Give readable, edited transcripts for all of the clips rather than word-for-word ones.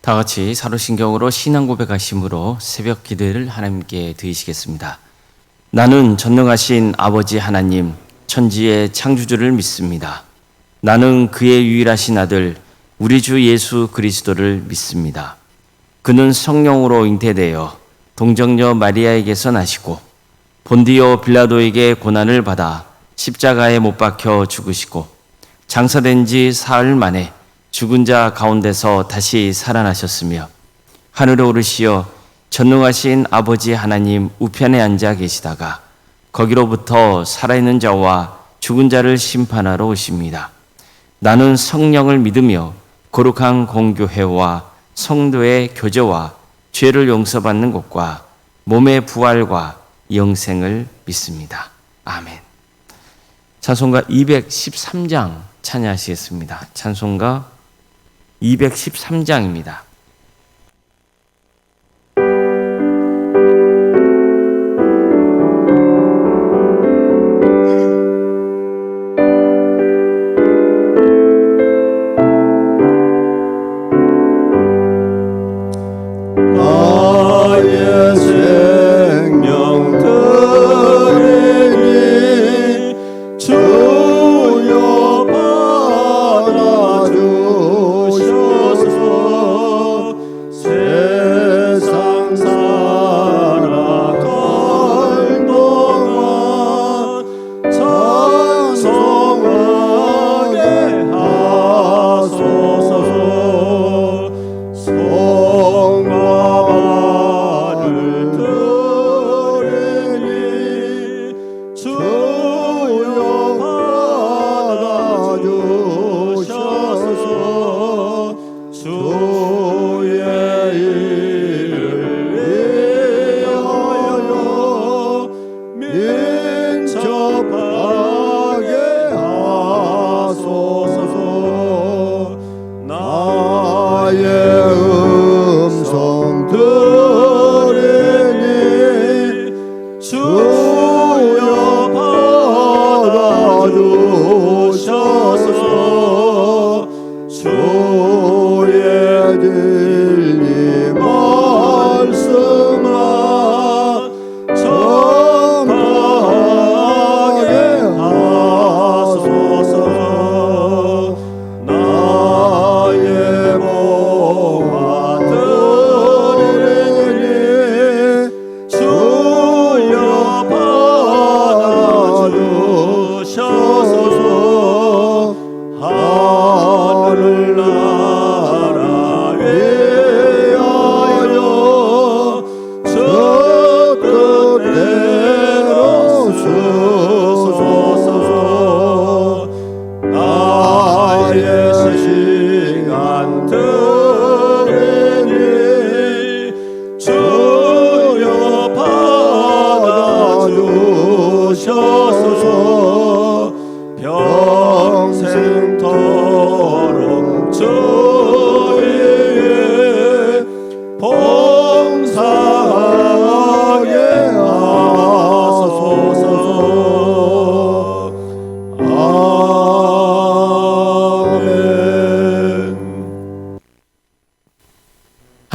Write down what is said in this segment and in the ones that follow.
다 같이 사도신경으로 신앙 고백하심으로 새벽 기도를 하나님께 드리시겠습니다. 나는 전능하신 아버지 하나님, 천지의 창조주를 믿습니다. 나는 그의 유일하신 아들, 우리 주 예수 그리스도를 믿습니다. 그는 성령으로 잉태되어 동정녀 마리아에게서 나시고 본디오 빌라도에게 고난을 받아 십자가에 못 박혀 죽으시고 장사된 지 사흘 만에 죽은 자 가운데서 다시 살아나셨으며 하늘에 오르시어 전능하신 아버지 하나님 우편에 앉아 계시다가 거기로부터 살아있는 자와 죽은 자를 심판하러 오십니다. 나는 성령을 믿으며 거룩한 공교회와 성도의 교제와 죄를 용서받는 것과 몸의 부활과 영생을 믿습니다. 아멘. 찬송가 213장 찬양하시겠습니다. 찬송가 213장입니다.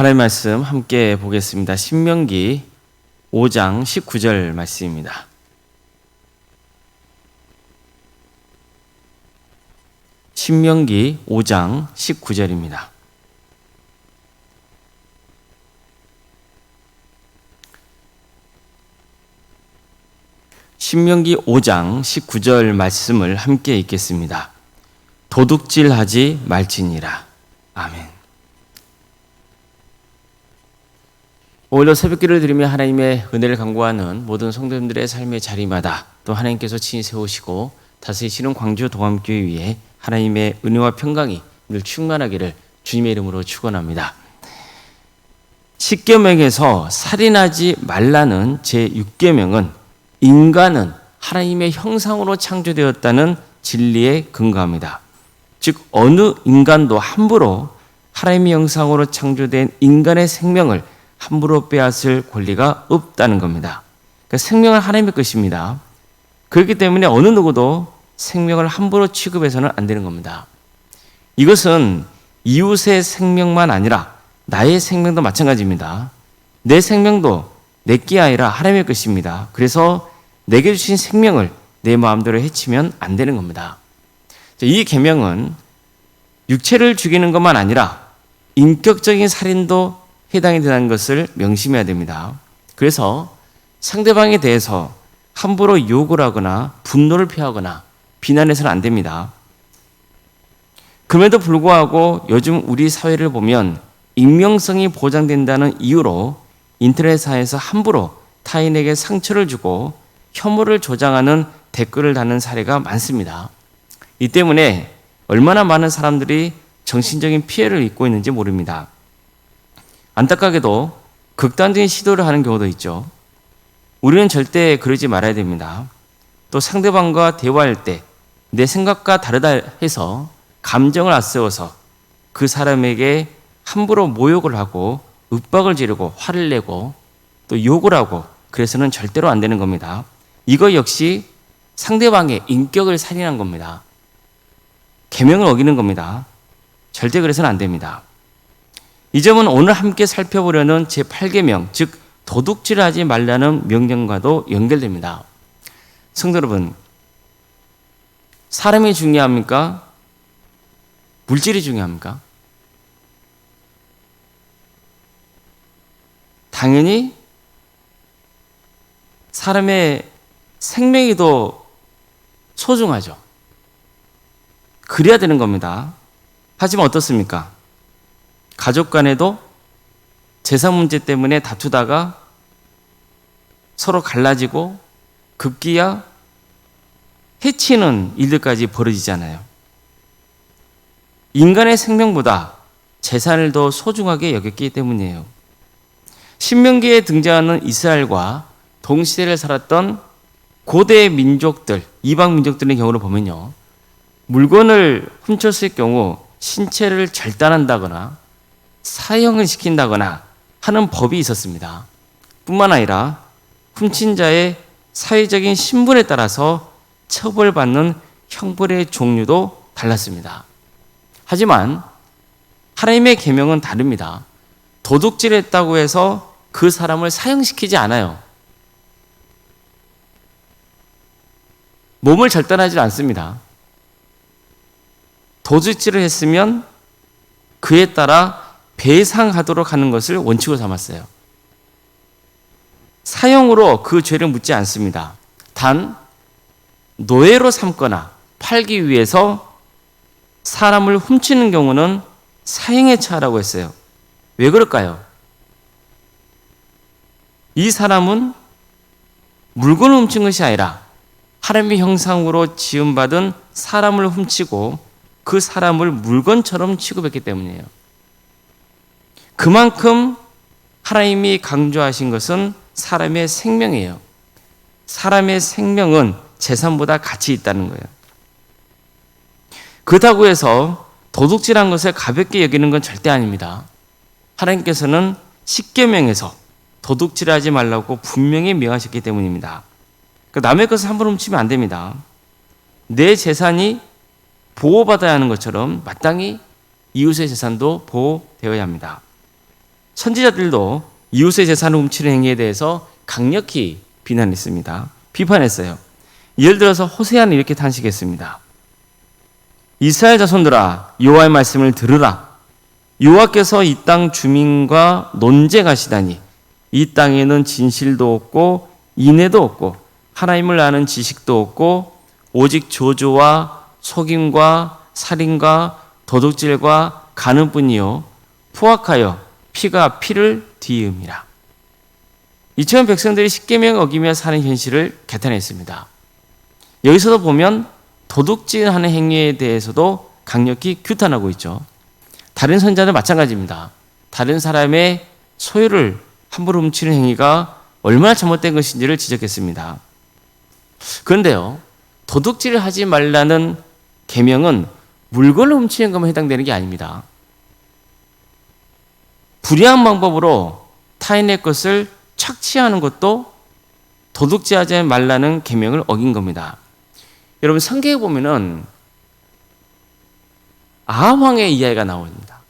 하나님의 말씀 함께 보겠습니다. 신명기 5장 19절 말씀입니다. 신명기 5장 19절입니다. 신명기 5장 19절 말씀을 함께 읽겠습니다. 도둑질하지 말지니라. 아멘. 오늘도 새벽기를 드리며 하나님의 은혜를 간구하는 모든 성도님들의 삶의 자리마다 또 하나님께서 친히 세우시고 다스리시는 광주 동암교회 위에 하나님의 은혜와 평강이 늘 충만하기를 주님의 이름으로 축원합니다. 10계명에서 살인하지 말라는 제6계명은 인간은 하나님의 형상으로 창조되었다는 진리에 근거합니다. 즉 어느 인간도 함부로 하나님의 형상으로 창조된 인간의 생명을 함부로 빼앗을 권리가 없다는 겁니다. 그러니까 생명은 하나님의 것입니다. 그렇기 때문에 어느 누구도 생명을 함부로 취급해서는 안 되는 겁니다. 이것은 이웃의 생명만 아니라 나의 생명도 마찬가지입니다. 내 생명도 내게 아니라 하나님의 것입니다. 그래서 내게 주신 생명을 내 마음대로 해치면 안 되는 겁니다. 이 계명은 육체를 죽이는 것만 아니라 인격적인 살인도 해당이 되는 것을 명심해야 됩니다. 그래서 상대방에 대해서 함부로 욕을 하거나 분노를 표하거나 비난해서는 안 됩니다. 그럼에도 불구하고 요즘 우리 사회를 보면 익명성이 보장된다는 이유로 인터넷상에서 함부로 타인에게 상처를 주고 혐오를 조장하는 댓글을 다는 사례가 많습니다. 이 때문에 얼마나 많은 사람들이 정신적인 피해를 입고 있는지 모릅니다. 안타깝게도 극단적인 시도를 하는 경우도 있죠. 우리는 절대 그러지 말아야 됩니다. 또 상대방과 대화할 때 내 생각과 다르다 해서 감정을 앞세워서 그 사람에게 함부로 모욕을 하고 윽박을 지르고 화를 내고 또 욕을 하고 그래서는 절대로 안 되는 겁니다. 이거 역시 상대방의 인격을 살인한 겁니다. 계명을 어기는 겁니다. 절대 그래서는 안 됩니다. 이 점은 오늘 함께 살펴보려는 제8계명, 즉 도둑질하지 말라는 명령과도 연결됩니다. 성도 여러분, 사람이 중요합니까? 물질이 중요합니까? 당연히 사람의 생명이 더 소중하죠. 그래야 되는 겁니다. 하지만 어떻습니까? 가족 간에도 재산 문제 때문에 다투다가 서로 갈라지고 급기야 해치는 일들까지 벌어지잖아요. 인간의 생명보다 재산을 더 소중하게 여겼기 때문이에요. 신명기에 등장하는 이스라엘과 동시대를 살았던 고대 민족들, 이방 민족들의 경우를 보면요. 물건을 훔쳤을 경우 신체를 절단한다거나 사형을 시킨다거나 하는 법이 있었습니다. 뿐만 아니라 훔친 자의 사회적인 신분에 따라서 처벌받는 형벌의 종류도 달랐습니다. 하지만 하나님의 계명은 다릅니다. 도둑질했다고 해서 그 사람을 사형시키지 않아요. 몸을 절단하지 않습니다. 도둑질을 했으면 그에 따라 배상하도록 하는 것을 원칙으로 삼았어요. 사형으로 그 죄를 묻지 않습니다. 단 노예로 삼거나 팔기 위해서 사람을 훔치는 경우는 사형에 처하라고 했어요. 왜 그럴까요? 이 사람은 물건을 훔친 것이 아니라 하나님의 형상으로 지음받은 사람을 훔치고 그 사람을 물건처럼 취급했기 때문이에요. 그만큼 하나님이 강조하신 것은 사람의 생명이에요. 사람의 생명은 재산보다 가치 있다는 거예요. 그렇다고 해서 도둑질한 것을 가볍게 여기는 건 절대 아닙니다. 하나님께서는 십계명에서 도둑질하지 말라고 분명히 명하셨기 때문입니다. 남의 것을 함부로 훔치면 안 됩니다. 내 재산이 보호받아야 하는 것처럼 마땅히 이웃의 재산도 보호되어야 합니다. 선지자들도 이웃의 재산을 훔치는 행위에 대해서 강력히 비난했습니다. 비판했어요. 예를 들어서 호세아는 이렇게 탄식했습니다. 이스라엘 자손들아, 여호와의 말씀을 들으라. 여호와께서 이 땅 주민과 논쟁하시다니 이 땅에는 진실도 없고 인애도 없고 하나님을 아는 지식도 없고 오직 조조와 속임과 살인과 도둑질과 간음뿐이요 포악하여 피가 피를 뒤음이라. 이처럼 백성들이 십계명을 어기며 사는 현실을 개탄했습니다. 여기서도 보면 도둑질하는 행위에 대해서도 강력히 규탄하고 있죠. 다른 선자는 마찬가지입니다. 다른 사람의 소유를 함부로 훔치는 행위가 얼마나 잘못된 것인지를 지적했습니다. 그런데요, 도둑질을 하지 말라는 계명은 물건을 훔치는 것만 해당되는 게 아닙니다. 불의한 방법으로 타인의 것을 착취하는 것도 도둑질하지 말라는 계명을 어긴 겁니다. 여러분, 성경에 보면은 아합 왕의 이야기가 나옵니다.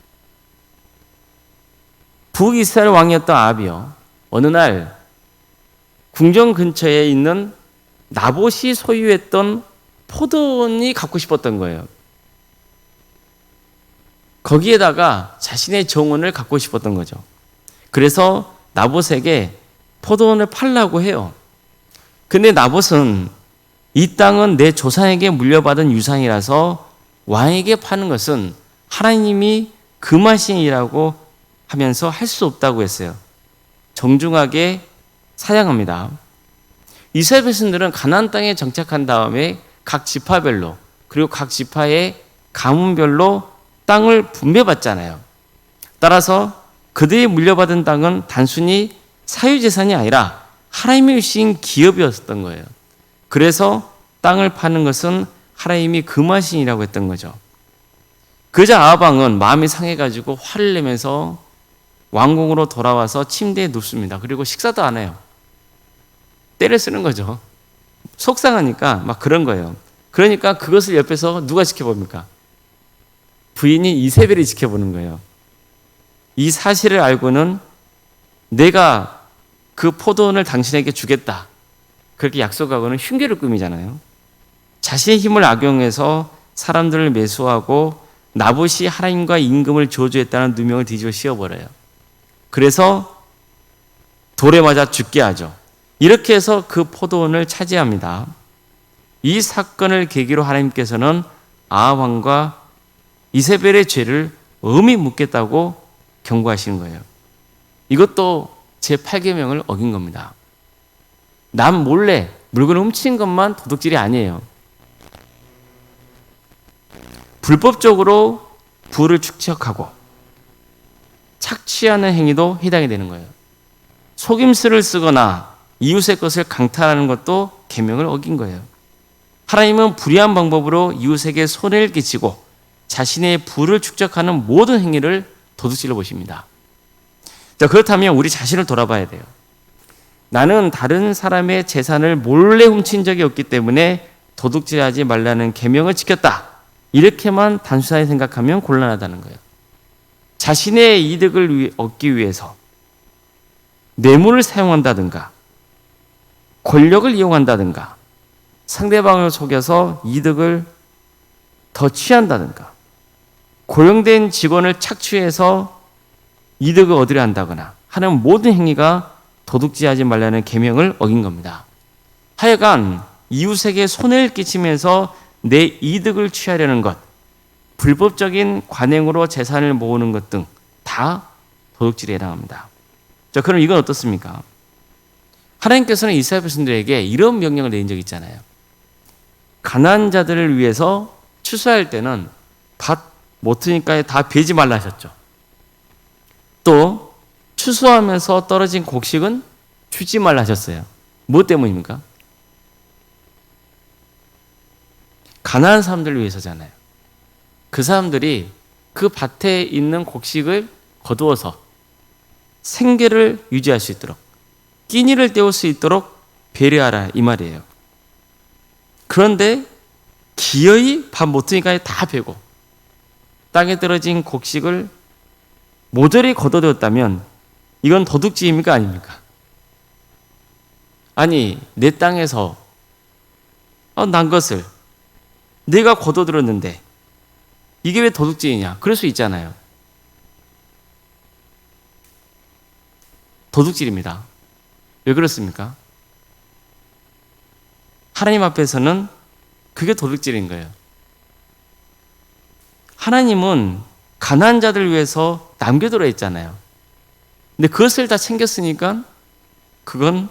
북이스라엘 왕이었던 아합이요, 어느 날 궁전 근처에 있는 나봇이 소유했던 포도원이 갖고 싶었던 거예요. 거기에다가 자신의 정원을 갖고 싶었던 거죠. 그래서 나봇에게 포도원을 팔라고 해요. 근데 나봇은 이 땅은 내 조상에게 물려받은 유산이라서 왕에게 파는 것은 하나님이 금하신이라고 하면서 할 수 없다고 했어요. 정중하게 사양합니다. 이스라엘 백성들은 가나안 땅에 정착한 다음에 각 지파별로, 그리고 각 지파의 가문별로 땅을 분배받잖아요. 따라서 그들이 물려받은 땅은 단순히 사유재산이 아니라 하나님이 주신 기업이었던 거예요. 그래서 땅을 파는 것은 하나님이 금하신이라고 했던 거죠. 그러자 아합 왕은 마음이 상해가지고 화를 내면서 왕궁으로 돌아와서 침대에 눕습니다. 그리고 식사도 안 해요. 때를 쓰는 거죠. 속상하니까 막 그런 거예요. 그러니까 그것을 옆에서 누가 지켜봅니까? 부인이 이세벨이 지켜보는 거예요. 이 사실을 알고는 내가 그 포도원을 당신에게 주겠다, 그렇게 약속하고는 흉계를 꾸미잖아요. 자신의 힘을 악용해서 사람들을 매수하고 나봇이 하나님과 임금을 저주했다는 누명을 뒤집어 씌워버려요. 그래서 돌에 맞아 죽게 하죠. 이렇게 해서 그 포도원을 차지합니다. 이 사건을 계기로 하나님께서는 아합 왕과 이세벨의 죄를 엄히 묻겠다고 경고하시는 거예요. 이것도 제8계명을 어긴 겁니다. 남 몰래 물건을 훔친 것만 도둑질이 아니에요. 불법적으로 부를 축적하고 착취하는 행위도 해당이 되는 거예요. 속임수를 쓰거나 이웃의 것을 강탈하는 것도 계명을 어긴 거예요. 하나님은 불의한 방법으로 이웃에게 손해를 끼치고 자신의 부를 축적하는 모든 행위를 도둑질로 보십니다. 자, 그렇다면 우리 자신을 돌아봐야 돼요. 나는 다른 사람의 재산을 몰래 훔친 적이 없기 때문에 도둑질하지 말라는 계명을 지켰다, 이렇게만 단순하게 생각하면 곤란하다는 거예요. 자신의 이득을 얻기 위해서 뇌물을 사용한다든가 권력을 이용한다든가 상대방을 속여서 이득을 더 취한다든가 고용된 직원을 착취해서 이득을 얻으려 한다거나 하는 모든 행위가 도둑질하지 말라는 계명을 어긴 겁니다. 하여간 이웃에게 손해를 끼치면서 내 이득을 취하려는 것, 불법적인 관행으로 재산을 모으는 것 등 다 도둑질에 해당합니다. 자, 그럼 이건 어떻습니까? 하나님께서는 이스라엘 백성들에게 이런 명령을 내린 적이 있잖아요. 가난한 자들을 위해서 추수할 때는 밭 못 트니까 다 베지 말라 하셨죠. 또 추수하면서 떨어진 곡식은 주지 말라 하셨어요. 뭐 때문입니까? 가난한 사람들을 위해서잖아요. 그 사람들이 그 밭에 있는 곡식을 거두어서 생계를 유지할 수 있도록, 끼니를 때울 수 있도록 배려하라, 이 말이에요. 그런데 기어이 밥 못 트니까 다 베고 땅에 떨어진 곡식을 모조리 걷어들였다면 이건 도둑질입니까, 아닙니까? 아니, 내 땅에서 난 것을 내가 걷어들였는데 이게 왜 도둑질이냐? 그럴 수 있잖아요. 도둑질입니다. 왜 그렇습니까? 하나님 앞에서는 그게 도둑질인 거예요. 하나님은 가난한 자들 위해서 남겨두라 했잖아요. 근데 그것을 다 챙겼으니까 그건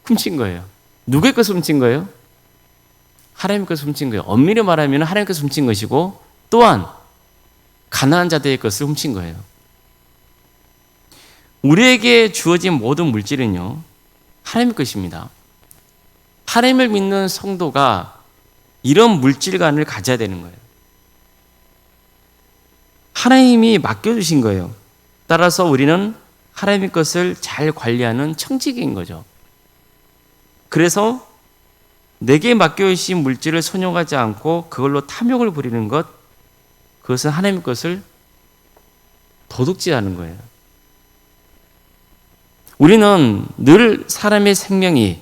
훔친 거예요. 누구의 것을 훔친 거예요? 하나님의 것을 훔친 거예요. 엄밀히 말하면 하나님께서 훔친 것이고, 또한 가난한 자들의 것을 훔친 거예요. 우리에게 주어진 모든 물질은요, 하나님의 것입니다. 하나님을 믿는 성도가 이런 물질관을 가져야 되는 거예요. 하나님이 맡겨주신 거예요. 따라서 우리는 하나님의 것을 잘 관리하는 청지기인 거죠. 그래서 내게 맡겨주신 물질을 손용하지 않고 그걸로 탐욕을 부리는 것, 그것은 하나님의 것을 도둑질하는 거예요. 우리는 늘 사람의 생명이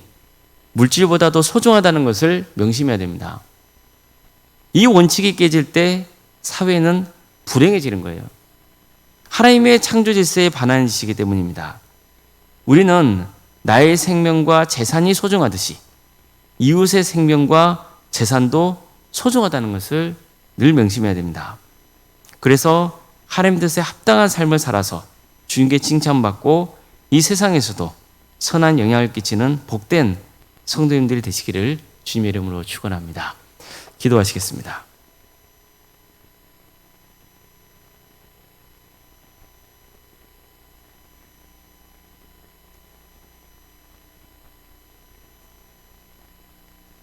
물질보다 더 소중하다는 것을 명심해야 됩니다. 이 원칙이 깨질 때 사회는 불행해지는 거예요. 하나님의 창조 질서에 반하는 짓이기 때문입니다. 우리는 나의 생명과 재산이 소중하듯이 이웃의 생명과 재산도 소중하다는 것을 늘 명심해야 됩니다. 그래서 하나님 뜻에 합당한 삶을 살아서 주님께 칭찬받고 이 세상에서도 선한 영향을 끼치는 복된 성도님들이 되시기를 주님의 이름으로 축원합니다. 기도하시겠습니다.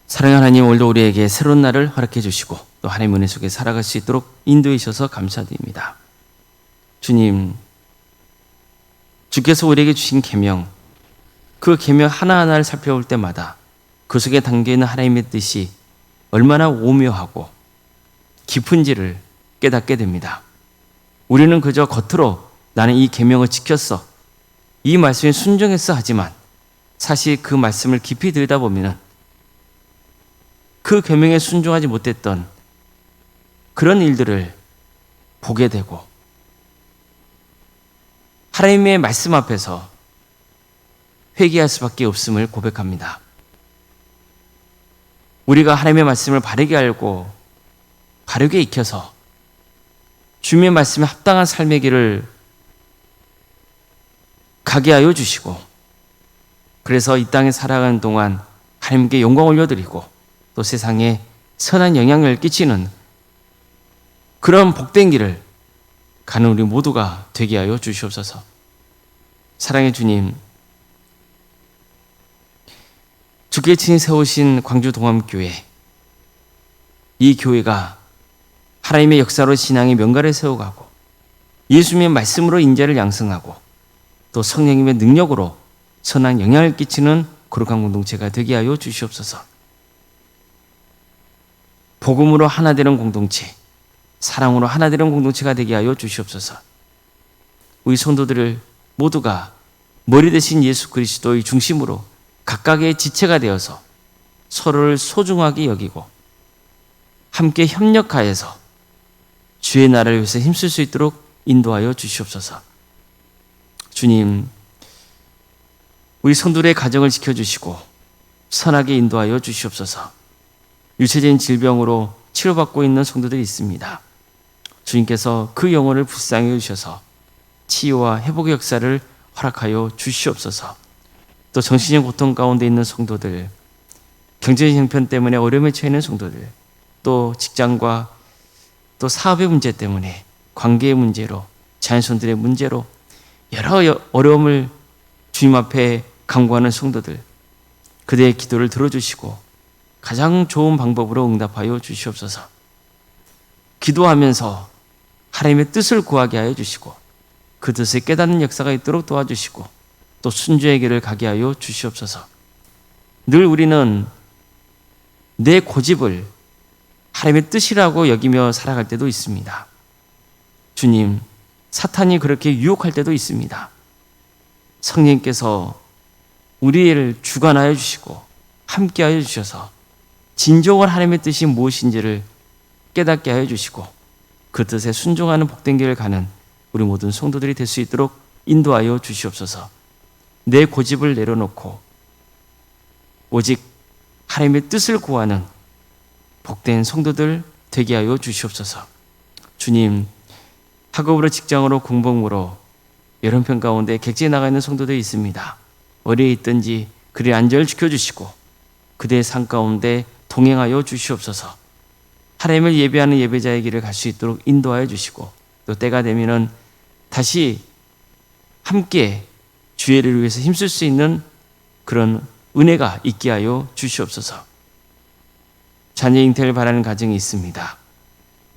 사랑하는 하나님, 오늘도 우리에게 새로운 날을 허락해 주시고 또 하나님의 은혜 속에 살아갈 수 있도록 인도해 주셔서 감사드립니다. 주님, 주께서 우리에게 주신 계명, 그 계명 하나하나를 살펴볼 때마다 그 속에 담겨있는 하나님의 뜻이 얼마나 오묘하고 깊은지를 깨닫게 됩니다. 우리는 그저 겉으로 나는 이 계명을 지켰어, 이 말씀에 순종했어 하지만 사실 그 말씀을 깊이 들여다보면 그 계명에 순종하지 못했던 그런 일들을 보게 되고 하나님의 말씀 앞에서 회개할 수밖에 없음을 고백합니다. 우리가 하나님의 말씀을 바르게 알고 바르게 익혀서 주님의 말씀에 합당한 삶의 길을 가게 하여 주시고, 그래서 이 땅에 살아가는 동안 하나님께 영광 올려드리고 또 세상에 선한 영향을 끼치는 그런 복된 길을 가는 우리 모두가 되게 하여 주시옵소서. 사랑의 주님, 주께 친히 세우신 광주 동암교회, 이 교회가 하나님의 역사로 신앙의 명가를 세워가고 예수님의 말씀으로 인자를 양성하고 또 성령님의 능력으로 선한 영향을 끼치는 거룩한 공동체가 되게 하여 주시옵소서. 복음으로 하나 되는 공동체, 사랑으로 하나 되는 공동체가 되게 하여 주시옵소서. 우리 성도들을 모두가 머리 대신 예수 그리스도의 중심으로 각각의 지체가 되어서 서로를 소중하게 여기고 함께 협력하여서 주의 나라를 위해서 힘쓸 수 있도록 인도하여 주시옵소서. 주님, 우리 성도들의 가정을 지켜주시고 선하게 인도하여 주시옵소서. 유체적인 질병으로 치료받고 있는 성도들이 있습니다. 주님께서 그 영혼을 불쌍히 주셔서 치유와 회복의 역사를 허락하여 주시옵소서. 또 정신적 고통 가운데 있는 성도들, 경제적 형편 때문에 어려움에 처해 있는 성도들, 또 직장과 또 사업의 문제 때문에 관계의 문제로, 자녀손들의 문제로 여러 어려움을 주님 앞에 간구하는 성도들, 그대의 기도를 들어주시고 가장 좋은 방법으로 응답하여 주시옵소서. 기도하면서 하나님의 뜻을 구하게 하여 주시고 그 뜻을 깨닫는 역사가 있도록 도와주시고 또 순종의 길을 가게 하여 주시옵소서. 늘 우리는 내 고집을 하나님의 뜻이라고 여기며 살아갈 때도 있습니다. 주님, 사탄이 그렇게 유혹할 때도 있습니다. 성령님께서 우리를 주관하여 주시고 함께하여 주셔서 진정한 하나님의 뜻이 무엇인지를 깨닫게 하여 주시고 그 뜻에 순종하는 복된 길을 가는 우리 모든 성도들이 될 수 있도록 인도하여 주시옵소서. 내 고집을 내려놓고 오직 하나님의 뜻을 구하는 복된 성도들 되게 하여 주시옵소서. 주님, 학업으로 직장으로 공복으로 여러 편 가운데 객지에 나가 있는 성도들이 있습니다. 어디에 있든지 그의 안전을 지켜주시고 그대의 삶 가운데 동행하여 주시옵소서. 하나님을 예배하는 예배자의 길을 갈 수 있도록 인도하여 주시고 또 때가 되면은 다시 함께 주의를 위해서 힘쓸 수 있는 그런 은혜가 있게 하여 주시옵소서. 자녀 잉태를 바라는 가정이 있습니다.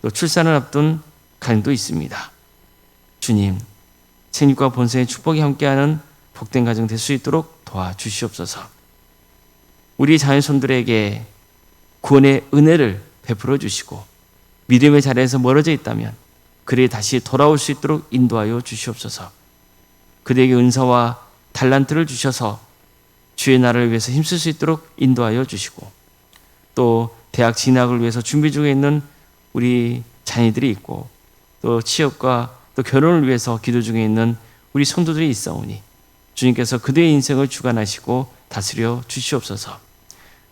또 출산을 앞둔 가정도 있습니다. 주님, 생육과 본성의 축복이 함께하는 복된 가정 될 수 있도록 도와주시옵소서. 우리 자녀손들에게 구원의 은혜를 베풀어 주시고 믿음의 자리에서 멀어져 있다면 그들이 다시 돌아올 수 있도록 인도하여 주시옵소서. 그들에게 은사와 달란트를 주셔서 주의 나라를 위해서 힘쓸 수 있도록 인도하여 주시고, 또 대학 진학을 위해서 준비 중에 있는 우리 자녀들이 있고, 또 취업과 또 결혼을 위해서 기도 중에 있는 우리 성도들이 있사오니 주님께서 그들의 인생을 주관하시고 다스려 주시옵소서.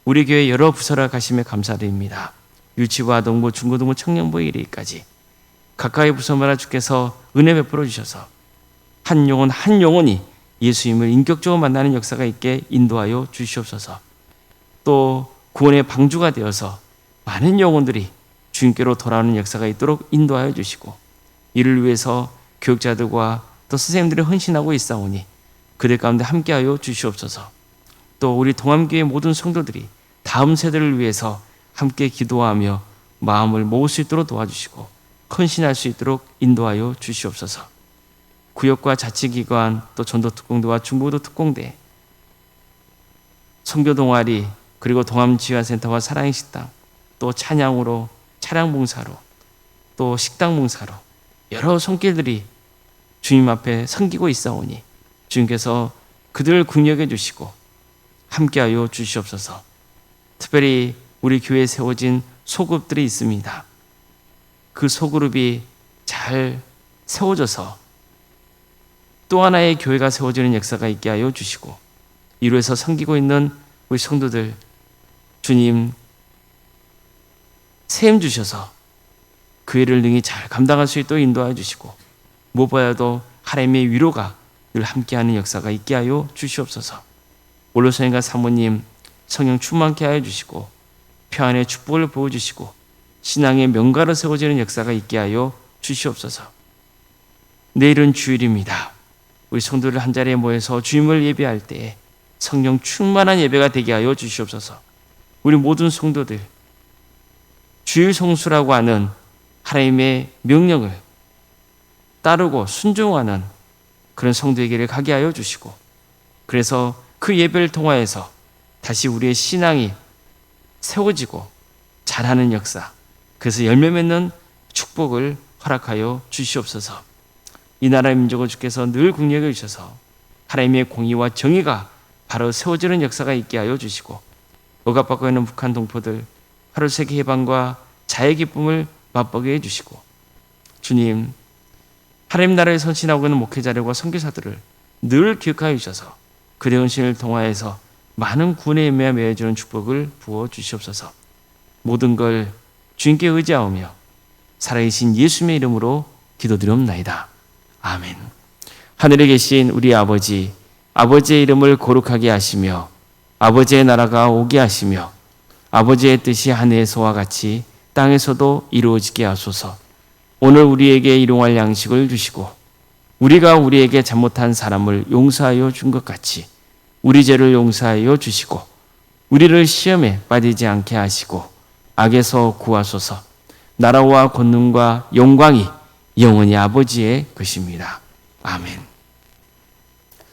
우리 교회 여러 부서를 가심에 감사드립니다. 유치부, 아동부, 중고등부, 청년부에 이르기까지 각각의 부서마다 주께서 은혜 베풀어 주셔서 한 영혼 한 영혼이 예수님을 인격적으로 만나는 역사가 있게 인도하여 주시옵소서. 또 구원의 방주가 되어서 많은 영혼들이 주님께로 돌아오는 역사가 있도록 인도하여 주시고, 이를 위해서 교육자들과 또 선생님들이 헌신하고 있사오니 그들 가운데 함께하여 주시옵소서. 또 우리 동암교회 모든 성도들이 다음 세대를 위해서 함께 기도하며 마음을 모을 수 있도록 도와주시고 헌신할 수 있도록 인도하여 주시옵소서. 구역과 자치기관, 또 전도특공대와 중보도 특공대, 선교 동아리, 그리고 동암지휘센터와 사랑의 식당, 또 찬양으로, 차량봉사로, 또 식당봉사로 여러 손길들이 주님 앞에 섬기고 있사오니 주님께서 그들을 긍휼해 주시고 함께하여 주시옵소서. 특별히 우리 교회에 세워진 소그룹들이 있습니다. 그 소그룹이 잘 세워져서 또 하나의 교회가 세워지는 역사가 있게 하여 주시고, 이루에서 섬기고 있는 우리 성도들 주님 세임 주셔서 그 일을 능히 잘 감당할 수 있도록 인도하여 주시고, 무엇보다도 하나님의 위로가 늘 함께하는 역사가 있게 하여 주시옵소서. 원로선생과 사모님 성령 충만케 하여 주시고 평안의 축복을 부어주시고 신앙의 명가로 세워지는 역사가 있게 하여 주시옵소서. 내일은 주일입니다. 우리 성도들 한자리에 모여서 주님을 예배할 때에 성령 충만한 예배가 되게 하여 주시옵소서. 우리 모든 성도들 주일 성수라고 하는 하나님의 명령을 따르고 순종하는 그런 성도에게를 가게 하여 주시고, 그래서 그 예배를 통하여서 다시 우리의 신앙이 세워지고 잘하는 역사, 그래서 열매 맺는 축복을 허락하여 주시옵소서. 이 나라의 민족을 주께서 늘 긍휼해 주셔서 하나님의 공의와 정의가 바로 세워지는 역사가 있게 하여 주시고, 억압받고 있는 북한 동포들 하루 세계 해방과 자의 기쁨을 맛보게 해주시고, 주님 하나님 나라에 선신하고 있는 목회자들과 선교사들을 늘 기억하여 주셔서 그들의 헌신을 통하여서 많은 구원의 열매가 맺어주는 축복을 부어 주시옵소서. 모든 걸 주님께 의지하오며 살아계신 예수님의 이름으로 기도드리옵나이다. 아멘. 하늘에 계신 우리 아버지, 아버지의 이름을 거룩하게 하시며 아버지의 나라가 오게 하시며 아버지의 뜻이 하늘에서와 같이 땅에서도 이루어지게 하소서. 오늘 우리에게 일용할 양식을 주시고 우리가 우리에게 잘못한 사람을 용서하여 준 것 같이 우리 죄를 용서하여 주시고 우리를 시험에 빠지지 않게 하시고 악에서 구하소서. 나라와 권능과 영광이 영원히 아버지의 것입니다. 아멘.